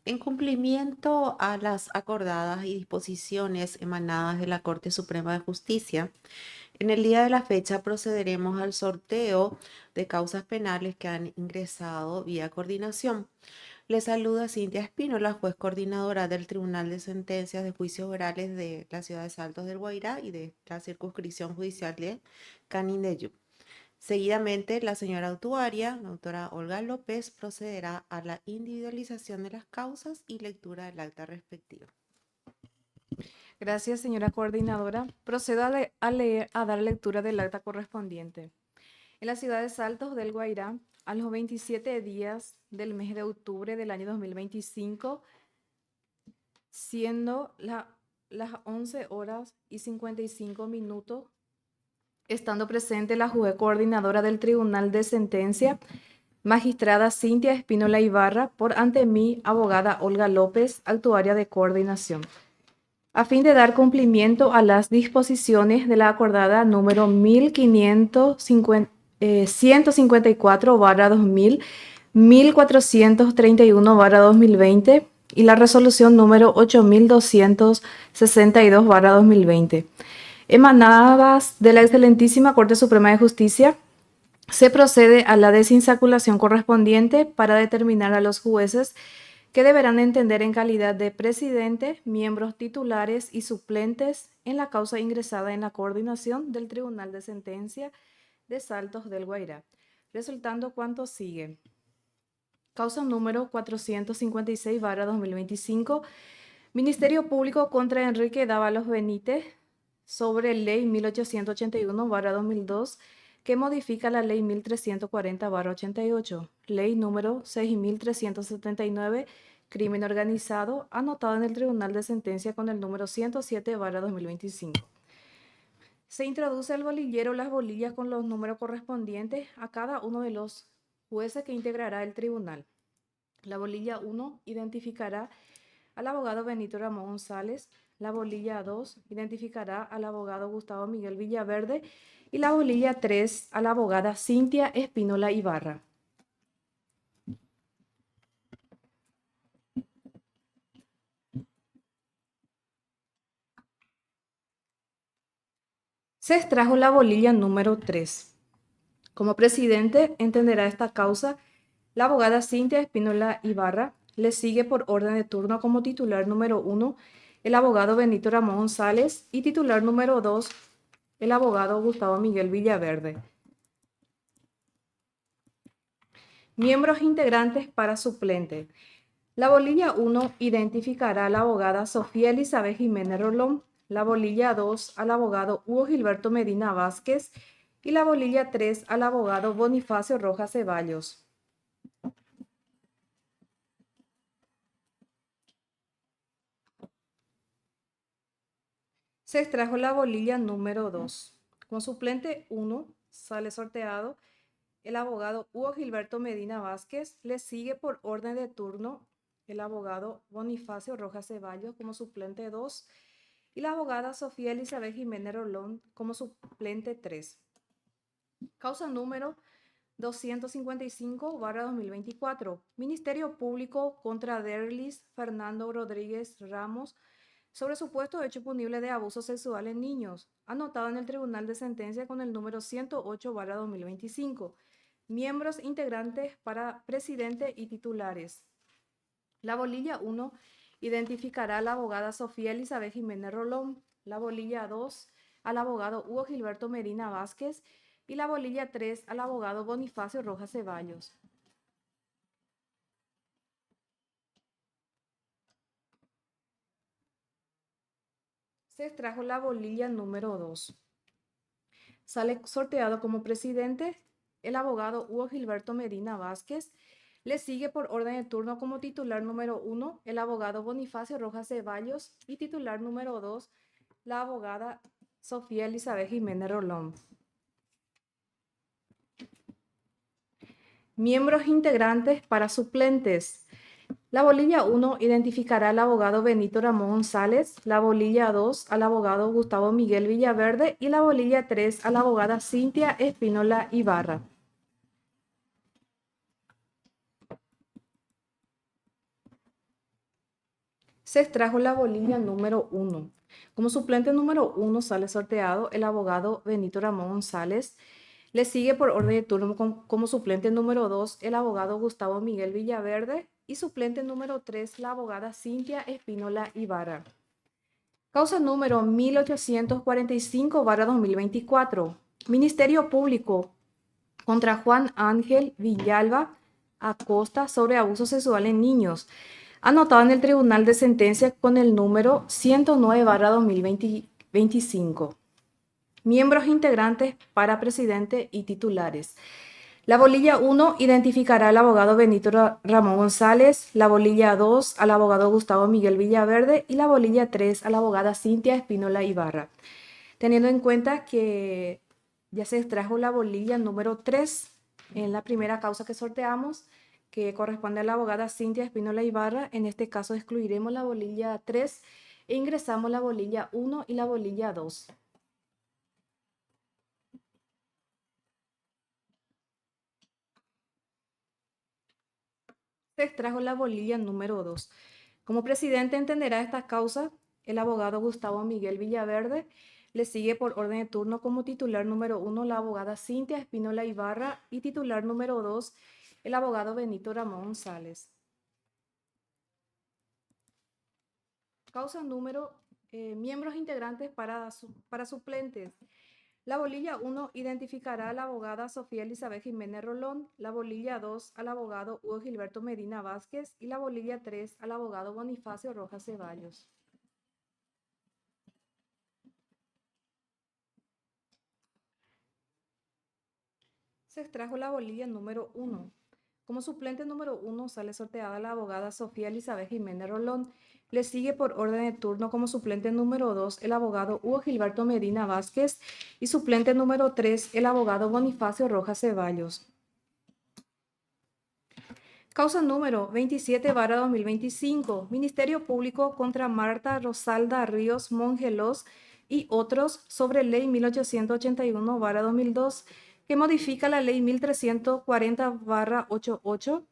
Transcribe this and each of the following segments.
En cumplimiento a las acordadas y disposiciones emanadas de la Corte Suprema de Justicia, en el día de la fecha procederemos al sorteo de causas penales que han ingresado vía coordinación. Le saluda Cintia Espínola, juez coordinadora del Tribunal de Sentencias de Juicios Orales de la ciudad de Saltos del Guairá y de la circunscripción judicial de Canindeyú. Seguidamente, la señora autuaria, la doctora Olga López, procederá a la individualización de las causas y lectura del acta respectiva. Gracias, señora coordinadora. Procedo a dar lectura del acta correspondiente. En la ciudad de Saltos del Guairá, a los 27 días del mes de octubre del año 2025, siendo las 11 horas y 55 minutos, estando presente la juez coordinadora del Tribunal de Sentencia, magistrada Cintia Espínola Ibarra, por ante mí, abogada Olga López, actuaria de coordinación, a fin de dar cumplimiento a las disposiciones de la acordada número 154/2000, 1431/2020 y la resolución número 8262/2020, emanadas de la excelentísima Corte Suprema de Justicia. Se procede a la desinsaculación correspondiente para determinar a los jueces que deberán entender en calidad de presidente, miembros titulares y suplentes en la causa ingresada en la coordinación del Tribunal de Sentencia de Saltos del Guairá, resultando cuanto sigue. Causa número 456/2025, Ministerio Público contra Enrique Dávalos Benítez, sobre Ley 1881/2002, que modifica la Ley 1340/88, Ley número 6379, Crimen Organizado, anotado en el Tribunal de Sentencia con el número 107/2025. Se introduce al bolillero las bolillas con los números correspondientes a cada uno de los jueces que integrará el tribunal. La bolilla 1 identificará al abogado Benito Ramón González. La bolilla 2 identificará al abogado Gustavo Miguel Villaverde y la bolilla 3 a la abogada Cintia Espínola Ibarra. Se extrajo la bolilla número 3. Como presidente entenderá esta causa la abogada Cintia Espínola Ibarra. Le sigue por orden de turno como titular número 1 el abogado Benito Ramón González y titular número 2 el abogado Gustavo Miguel Villaverde. Miembros integrantes para suplente. La bolilla 1 identificará a la abogada Sofía Elizabeth Jiménez Rolón, la bolilla 2 al abogado Hugo Gilberto Medina Vázquez y la bolilla 3 al abogado Bonifacio Rojas Ceballos. Se extrajo la bolilla número 2. Con suplente 1 sale sorteado el abogado Hugo Gilberto Medina Vázquez. Le sigue por orden de turno el abogado Bonifacio Rojas Ceballos como suplente 2 y la abogada Sofía Elizabeth Jiménez Rolón como suplente 3. Causa número 255/2024. Ministerio Público contra Derlis Fernando Rodríguez Ramos sobre supuesto hecho punible de abuso sexual en niños, anotado en el Tribunal de Sentencia con el número 108/2025. Miembros integrantes para presidente y titulares. La bolilla 1 identificará a la abogada Sofía Elizabeth Jiménez Rolón, la bolilla 2 al abogado Hugo Gilberto Medina Vázquez y la bolilla 3 al abogado Bonifacio Rojas Ceballos. Se extrajo la bolilla número 2. Sale sorteado como presidente el abogado Hugo Gilberto Medina Vázquez. Le sigue por orden de turno como titular número 1 el abogado Bonifacio Rojas Ceballos y titular número 2 la abogada Sofía Elizabeth Jiménez Rolón. Miembros integrantes para suplentes. La bolilla 1 identificará al abogado Benito Ramón González, la bolilla 2 al abogado Gustavo Miguel Villaverde y la bolilla 3 a la abogada Cintia Espínola Ibarra. Se extrajo la bolilla número 1. Como suplente número 1 sale sorteado el abogado Benito Ramón González. Le sigue por orden de turno como suplente número 2 el abogado Gustavo Miguel Villaverde y suplente número 3 la abogada Cintia Espínola Ibarra. Causa número 1845/2024. Ministerio Público contra Juan Ángel Villalba Acosta sobre abuso sexual en niños. Anotado en el Tribunal de Sentencia con el número 109/2025. Miembros integrantes para presidente y titulares. La bolilla 1 identificará al abogado Benito Ramón González, la bolilla 2 al abogado Gustavo Miguel Villaverde y la bolilla 3 a la abogada Cintia Espínola Ibarra. Teniendo en cuenta que ya se extrajo la bolilla número 3 en la primera causa que sorteamos, que corresponde a la abogada Cintia Espínola Ibarra, en este caso excluiremos la bolilla 3 e ingresamos la bolilla 1 y la bolilla 2. Se extrajo la bolilla número 2. Como presidente entenderá esta causa el abogado Gustavo Miguel Villaverde. Le sigue por orden de turno como titular número 1 la abogada Cintia Espínola Ibarra y titular número 2 el abogado Benito Ramón González. Causa número, miembros integrantes para suplentes. La bolilla 1 identificará a la abogada Sofía Elizabeth Jiménez Rolón, la bolilla 2 al abogado Hugo Gilberto Medina Vázquez y la bolilla 3 al abogado Bonifacio Rojas Ceballos. Se extrajo la bolilla número 1. Como suplente número 1 sale sorteada la abogada Sofía Elizabeth Jiménez Rolón. Le sigue por orden de turno como suplente número 2 el abogado Hugo Gilberto Medina Vázquez y suplente número 3 el abogado Bonifacio Rojas Ceballos. Causa número 27/2025. Ministerio Público contra Marta Rosalda Ríos Mongelos y otros sobre Ley 1881/2002 que modifica la Ley 1340/88,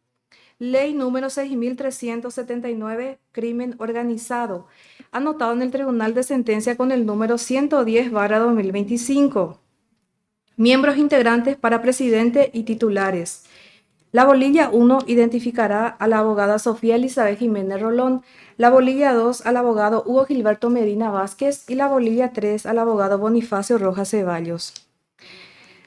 Ley número 6379, Crimen Organizado, anotado en el Tribunal de Sentencia con el número 110/2025. Miembros integrantes para presidente y titulares. La bolilla 1 identificará a la abogada Sofía Elizabeth Jiménez Rolón, la bolilla 2 al abogado Hugo Gilberto Medina Vázquez y la bolilla 3 al abogado Bonifacio Rojas Ceballos.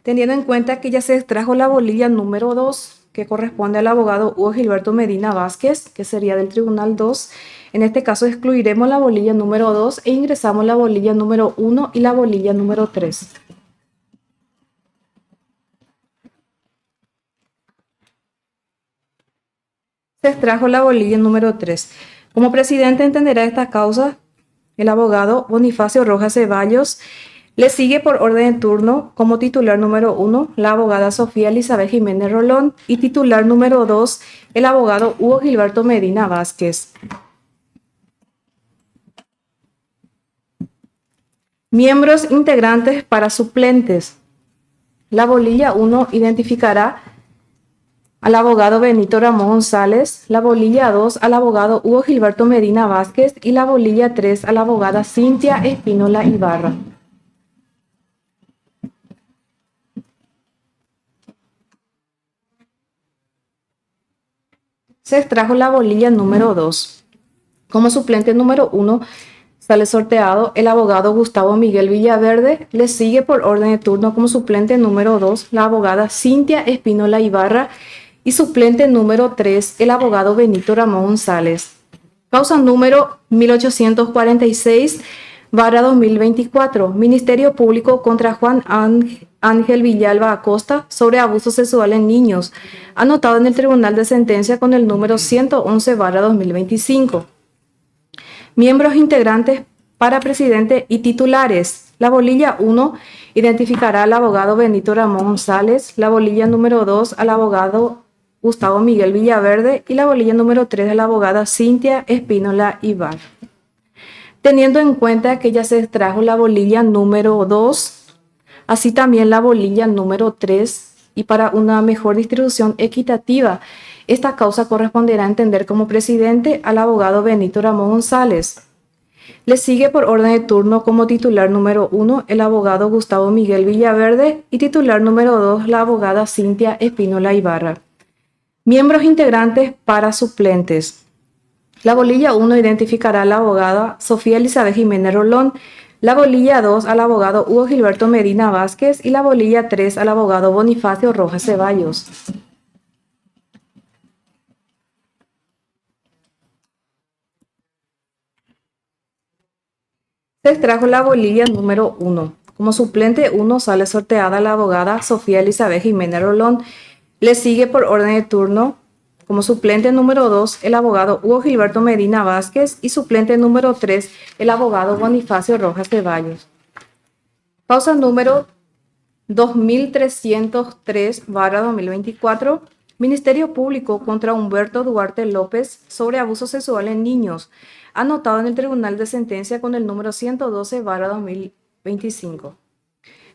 Teniendo en cuenta que ya se extrajo la bolilla número 2, que corresponde al abogado Hugo Gilberto Medina Vázquez, que sería del Tribunal 2, en este caso excluiremos la bolilla número 2 e ingresamos la bolilla número 1 y la bolilla número 3. Se extrajo la bolilla número 3. Como presidente entenderá esta causa el abogado Bonifacio Rojas Ceballos. Le sigue por orden de turno como titular número 1 la abogada Sofía Elizabeth Jiménez Rolón y titular número 2 el abogado Hugo Gilberto Medina Vázquez. Miembros integrantes para suplentes. La bolilla 1 identificará al abogado Benito Ramón González, la bolilla 2 al abogado Hugo Gilberto Medina Vázquez y la bolilla 3 a la abogada Cintia Espínola Ibarra. Se extrajo la bolilla número 2. Como suplente número 1 sale sorteado el abogado Gustavo Miguel Villaverde. Le sigue por orden de turno como suplente número 2 la abogada Cintia Espínola Ibarra y suplente número 3 el abogado Benito Ramón González. Causa número 1846/2024. Ministerio Público contra Juan Ángel Villalba Acosta sobre abuso sexual en niños, anotado en el Tribunal de Sentencia con el número 111/2025. Miembros integrantes para presidente y titulares. La bolilla 1 identificará al abogado Benito Ramón González, la bolilla número 2 al abogado Gustavo Miguel Villaverde y la bolilla número 3 a la abogada Cintia Espínola Ibarra. Teniendo en cuenta que ya se extrajo la bolilla número 2, así también la bolilla número 3, y para una mejor distribución equitativa, Esta causa corresponderá a entender como presidente al abogado Benito Ramón González. Le sigue por orden de turno como titular número 1 el abogado Gustavo Miguel Villaverde y titular número 2 la abogada Cintia Espínola Ibarra. Miembros integrantes para suplentes. La bolilla 1 identificará a la abogada Sofía Elizabeth Jiménez Rolón, la bolilla 2 al abogado Hugo Gilberto Medina Vázquez y la bolilla 3 al abogado Bonifacio Rojas Ceballos. Se extrajo la bolilla número 1. Como suplente 1 sale sorteada la abogada Sofía Elizabeth Jiménez Rolón. Le sigue por orden de turno como suplente número 2 el abogado Hugo Gilberto Medina Vázquez y suplente número 3 el abogado Bonifacio Rojas Ceballos. Causa número 2303/2024. Ministerio Público contra Humberto Duarte López sobre abuso sexual en niños, anotado en el Tribunal de Sentencia con el número 112/2025.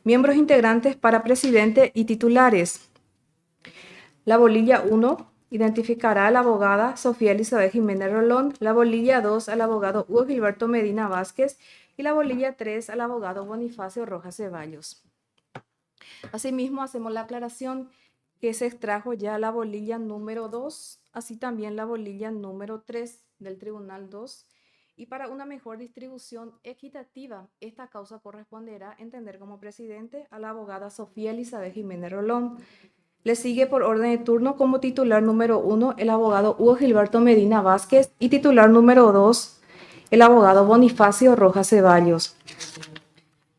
Miembros integrantes para presidente y titulares. La bolilla 1 identificará a la abogada Sofía Elizabeth Jiménez Rolón, la bolilla 2 al abogado Hugo Gilberto Medina Vázquez y la bolilla 3 al abogado Bonifacio Rojas Ceballos. Asimismo, hacemos la aclaración que se extrajo ya la bolilla número 2, así también la bolilla número 3 del Tribunal 2. Y para una mejor distribución equitativa, esta causa corresponderá a entender como presidente a la abogada Sofía Elizabeth Jiménez Rolón. Le sigue por orden de turno como titular número 1 el abogado Hugo Gilberto Medina Vázquez y titular número 2 el abogado Bonifacio Rojas Ceballos.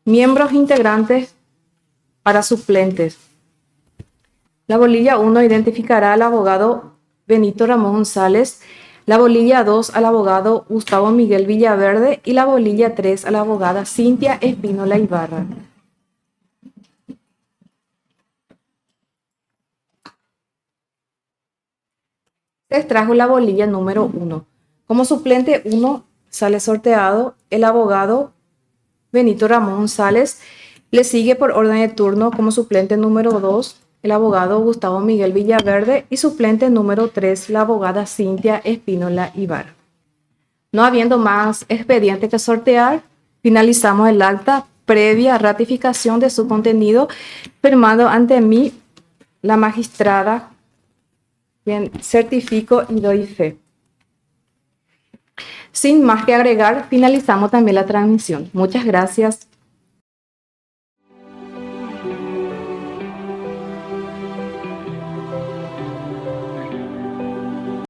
Miembros integrantes para suplentes. La bolilla 1 identificará al abogado Benito Ramón González, la bolilla 2 al abogado Gustavo Miguel Villaverde y la bolilla 3 a la abogada Cintia Espínola Ibarra. Se extrajo la bolilla número 1. Como suplente 1 sale sorteado el abogado Benito Ramón González. Le sigue por orden de turno como suplente número 2 el abogado Gustavo Miguel Villaverde y suplente número 3 la abogada Cintia Espínola Ibarra. No habiendo más expediente que sortear, finalizamos el acta previa ratificación de su contenido, firmado ante mí la magistrada, quien certifico y doy fe. Sin más que agregar, finalizamos también la transmisión. Muchas gracias.